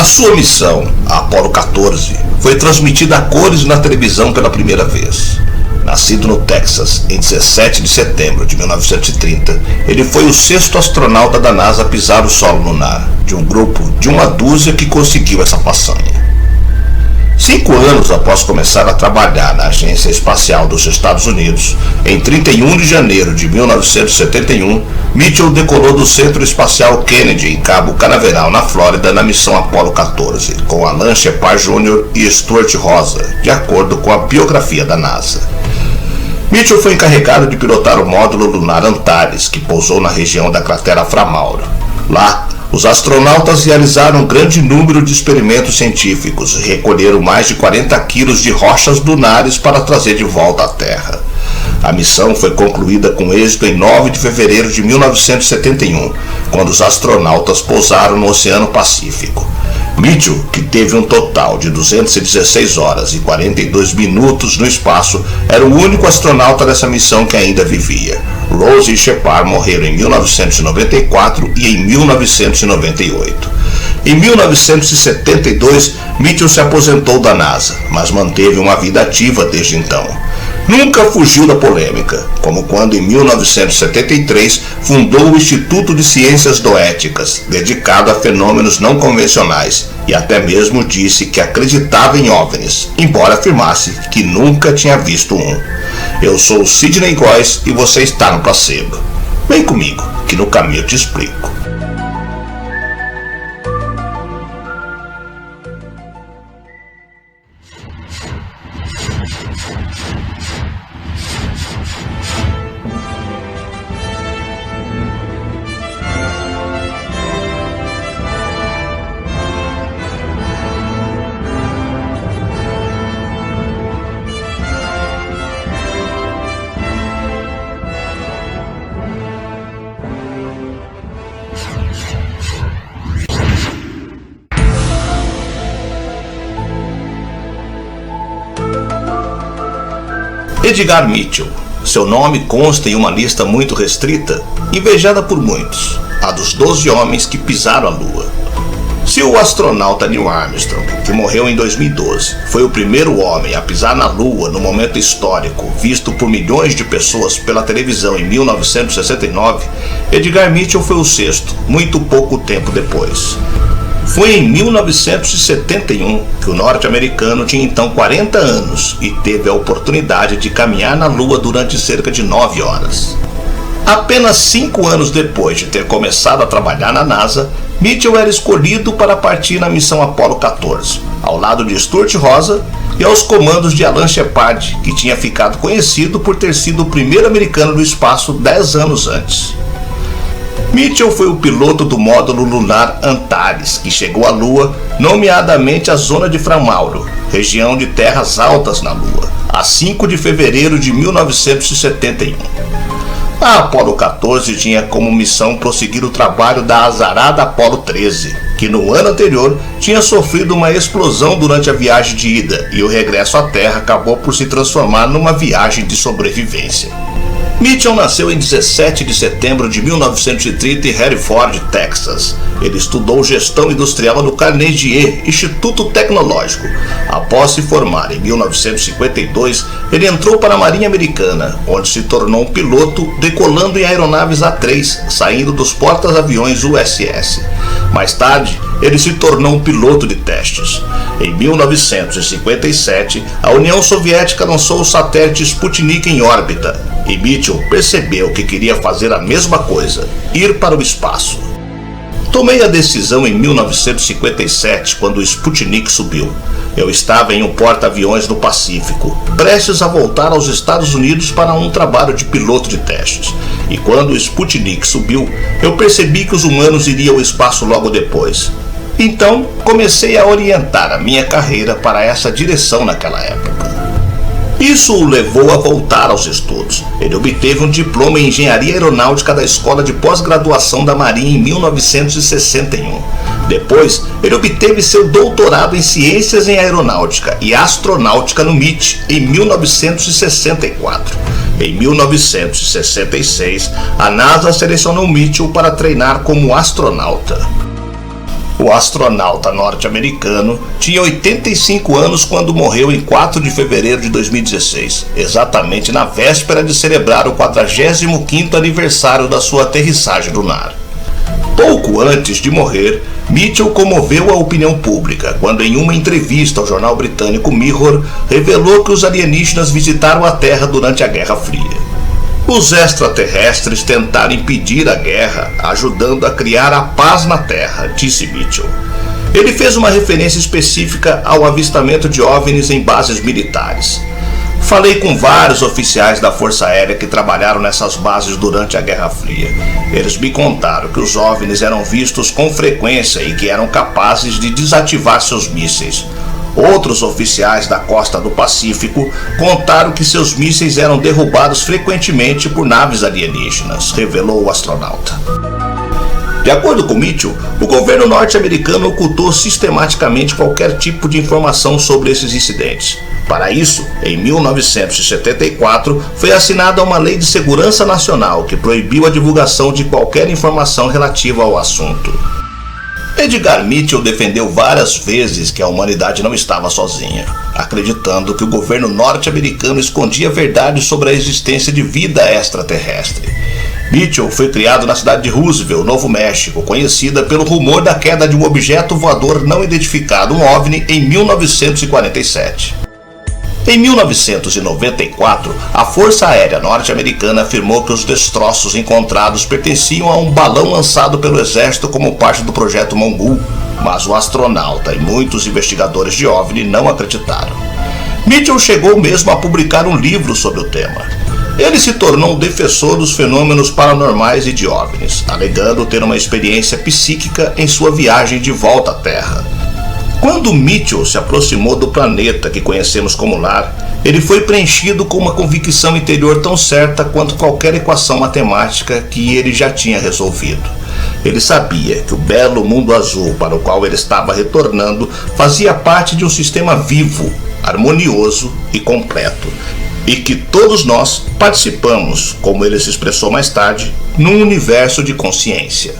sua missão, a Apollo 14, foi transmitida a cores na televisão pela primeira vez. Nascido no Texas em 17 de setembro de 1930, ele foi o 6º astronauta da NASA a pisar o solo lunar, de um grupo de uma dúzia que conseguiu essa façanha. 5 anos após começar a trabalhar na Agência Espacial dos Estados Unidos, em 31 de janeiro de 1971, Mitchell decolou do Centro Espacial Kennedy, em Cabo Canaveral, na Flórida, na missão Apollo 14, com Alan Shepard Jr. e Stuart Rosa, de acordo com a biografia da NASA. Mitchell foi encarregado de pilotar o módulo lunar Antares, que pousou na região da cratera Framauro. Lá, os astronautas realizaram um grande número de experimentos científicos e recolheram mais de 40 quilos de rochas lunares para trazer de volta à Terra. A missão foi concluída com êxito em 9 de fevereiro de 1971, quando os astronautas pousaram no Oceano Pacífico. Mitchell, que teve um total de 216 horas e 42 minutos no espaço, era o único astronauta dessa missão que ainda vivia. Rose e Shepard morreram em 1994 e em 1998. Em 1972, Mitchell se aposentou da NASA, mas manteve uma vida ativa desde então. Nunca fugiu da polêmica, como quando em 1973 fundou o Instituto de Ciências Noéticas, dedicado a fenômenos não convencionais, e até mesmo disse que acreditava em OVNIs, embora afirmasse que nunca tinha visto um. Eu sou o Sidney Góes e você está no Placebo. Vem comigo, que no caminho eu te explico. Edgar Mitchell. Seu nome consta em uma lista muito restrita, invejada por muitos, a dos 12 homens que pisaram a Lua. Se o astronauta Neil Armstrong, que morreu em 2012, foi o primeiro homem a pisar na Lua no momento histórico visto por milhões de pessoas pela televisão em 1969, Edgar Mitchell foi o 6º, muito pouco tempo depois. Foi em 1971 que o norte-americano tinha então 40 anos e teve a oportunidade de caminhar na Lua durante cerca de 9 horas. Apenas 5 anos depois de ter começado a trabalhar na NASA, Mitchell era escolhido para partir na missão Apollo 14, ao lado de Stuart Rosa e aos comandos de Alan Shepard, que tinha ficado conhecido por ter sido o primeiro americano do espaço 10 anos antes. Mitchell foi o piloto do módulo lunar Antares, que chegou à Lua, nomeadamente à zona de Framauro, região de terras altas na Lua, a 5 de fevereiro de 1971. A Apollo 14 tinha como missão prosseguir o trabalho da azarada Apollo 13, que no ano anterior tinha sofrido uma explosão durante a viagem de ida e o regresso à Terra acabou por se transformar numa viagem de sobrevivência. Mitchell nasceu em 17 de setembro de 1930 em Hereford, Texas. Ele estudou gestão industrial no Carnegie Instituto Tecnológico. Após se formar em 1952, ele entrou para a Marinha Americana, onde se tornou um piloto decolando em aeronaves A3, saindo dos porta-aviões USS. Mais tarde, ele se tornou um piloto de testes. Em 1957, a União Soviética lançou o satélite Sputnik em órbita, e Mitchell percebeu que queria fazer a mesma coisa, ir para o espaço. Tomei a decisão em 1957, quando o Sputnik subiu. Eu estava em um porta-aviões no Pacífico, prestes a voltar aos Estados Unidos para um trabalho de piloto de testes. E quando o Sputnik subiu, eu percebi que os humanos iriam ao espaço logo depois. Então, comecei a orientar a minha carreira para essa direção naquela época. Isso o levou a voltar aos estudos. Ele obteve um diploma em Engenharia Aeronáutica da Escola de Pós-Graduação da Marinha em 1961. Depois, ele obteve seu doutorado em Ciências em Aeronáutica e Astronáutica no MIT em 1964. Em 1966, a NASA selecionou Mitchell para treinar como astronauta. O astronauta norte-americano tinha 85 anos quando morreu em 4 de fevereiro de 2016, exatamente na véspera de celebrar o 45º aniversário da sua aterrissagem lunar. Pouco antes de morrer, Mitchell comoveu a opinião pública quando, em uma entrevista ao jornal britânico Mirror, revelou que os alienígenas visitaram a Terra durante a Guerra Fria. Os extraterrestres tentaram impedir a guerra, ajudando a criar a paz na Terra, disse Mitchell. Ele fez uma referência específica ao avistamento de OVNIs em bases militares. Falei com vários oficiais da Força Aérea que trabalharam nessas bases durante a Guerra Fria. Eles me contaram que os OVNIs eram vistos com frequência e que eram capazes de desativar seus mísseis. Outros oficiais da costa do Pacífico contaram que seus mísseis eram derrubados frequentemente por naves alienígenas, revelou o astronauta. De acordo com Mitchell, o governo norte-americano ocultou sistematicamente qualquer tipo de informação sobre esses incidentes. Para isso, em 1974, foi assinada uma lei de segurança nacional que proibiu a divulgação de qualquer informação relativa ao assunto. Edgar Mitchell defendeu várias vezes que a humanidade não estava sozinha, acreditando que o governo norte-americano escondia verdades sobre a existência de vida extraterrestre. Mitchell foi criado na cidade de Roosevelt, Novo México, conhecida pelo rumor da queda de um objeto voador não identificado, um OVNI, em 1947. Em 1994, a Força Aérea Norte-Americana afirmou que os destroços encontrados pertenciam a um balão lançado pelo exército como parte do projeto Mongol, mas o astronauta e muitos investigadores de OVNI não acreditaram. Mitchell chegou mesmo a publicar um livro sobre o tema. Ele se tornou um defensor dos fenômenos paranormais e de OVNIs, alegando ter uma experiência psíquica em sua viagem de volta à Terra. Quando Mitchell se aproximou do planeta que conhecemos como lar, ele foi preenchido com uma convicção interior tão certa quanto qualquer equação matemática que ele já tinha resolvido. Ele sabia que o belo mundo azul para o qual ele estava retornando fazia parte de um sistema vivo, harmonioso e completo, e que todos nós participamos, como ele se expressou mais tarde, num universo de consciência.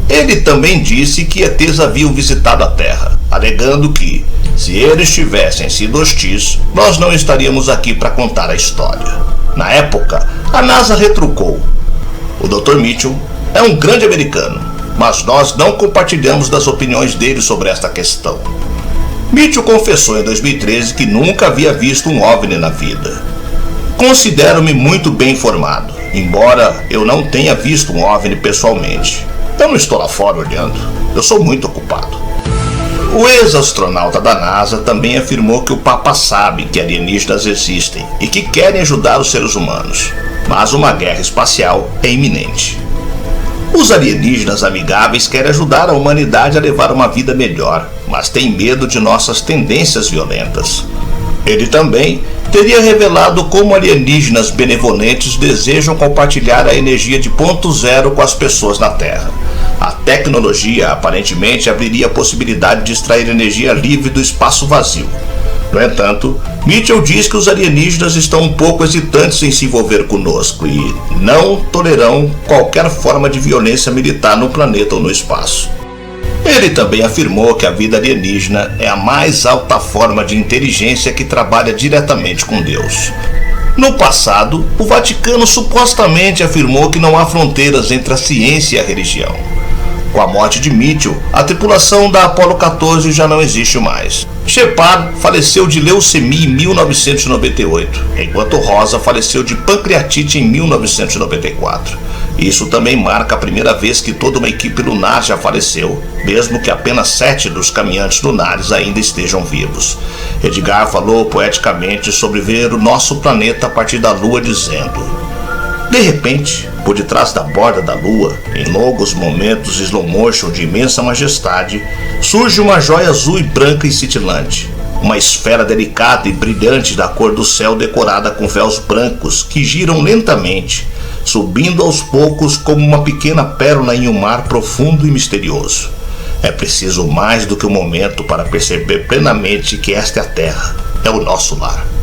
Ele também disse que ETs haviam visitado a Terra, alegando que, se eles tivessem sido hostis, nós não estaríamos aqui para contar a história. Na época, a NASA retrucou: o Dr. Mitchell é um grande americano, mas nós não compartilhamos das opiniões dele sobre esta questão. Mitchell confessou em 2013 que nunca havia visto um OVNI na vida. Considero-me muito bem informado, embora eu não tenha visto um OVNI pessoalmente. Eu não estou lá fora olhando, eu sou muito ocupado. O ex-astronauta da NASA também afirmou que o Papa sabe que alienígenas existem e que querem ajudar os seres humanos, mas uma guerra espacial é iminente. Os alienígenas amigáveis querem ajudar a humanidade a levar uma vida melhor, mas têm medo de nossas tendências violentas. Ele também teria revelado como alienígenas benevolentes desejam compartilhar a energia de ponto zero com as pessoas na Terra. A tecnologia aparentemente abriria a possibilidade de extrair energia livre do espaço vazio. No entanto, Mitchell diz que os alienígenas estão um pouco hesitantes em se envolver conosco e não tolerarão qualquer forma de violência militar no planeta ou no espaço. Ele também afirmou que a vida alienígena é a mais alta forma de inteligência que trabalha diretamente com Deus. No passado, o Vaticano supostamente afirmou que não há fronteiras entre a ciência e a religião. Com a morte de Mitchell, a tripulação da Apollo 14 já não existe mais. Shepard faleceu de leucemia em 1998, enquanto Rosa faleceu de pancreatite em 1994. Isso também marca a primeira vez que toda uma equipe lunar já faleceu, mesmo que apenas 7 dos caminhantes lunares ainda estejam vivos. Edgar falou poeticamente sobre ver o nosso planeta a partir da Lua, dizendo: de repente, por detrás da borda da Lua, em longos momentos slow motion de imensa majestade, surge uma joia azul e branca e cintilante. Uma esfera delicada e brilhante da cor do céu decorada com véus brancos que giram lentamente, subindo aos poucos como uma pequena pérola em um mar profundo e misterioso. É preciso mais do que um momento para perceber plenamente que esta é a Terra, é o nosso lar.